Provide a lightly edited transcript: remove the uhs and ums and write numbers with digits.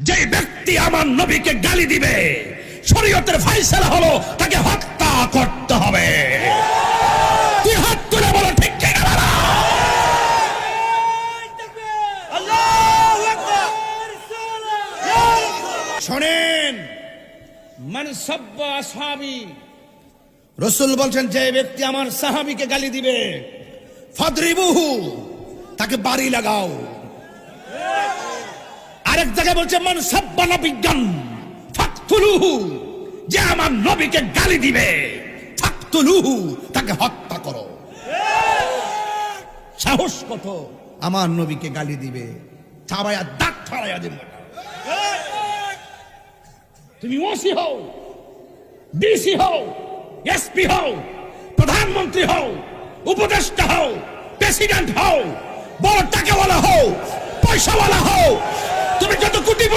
যে ব্যক্তি আমার নবীকে গালি দিবে, শরীয়তের ফয়সালা হলো তাকে হত্যা করতে হবে। তুই হাত তুলে বলো ঠিক কি না? শোনেন, মান সাব্বা আসহাবি, রাসূল বলছেন যে ব্যক্তি আমার সাহাবীকে গালি দিবে, ফাদরিবুহু, তাকে বাড়ি লাগাও। আরেক জায়গায় বলছে মান সাব্বা নবিয়্যান ফাকতুলুহু, যে আমার নবীকে গালি দিবে, ফাকতুলুহু, তাকে হত্যা করো। সাহস কত আমার নবীকে গালি দিবে, চাবায়া দাঁত ফাড়াইয়া দেব। তুমি ওসি হও, ডিসি হও, এসপি হও, প্রধানমন্ত্রী হও, উপদেষ্টা হও, প্রেসিডেন্ট হও, বড় টাকাওয়ালা হও, পয়সাওয়ালা হও, তুমি যত কোটিপতি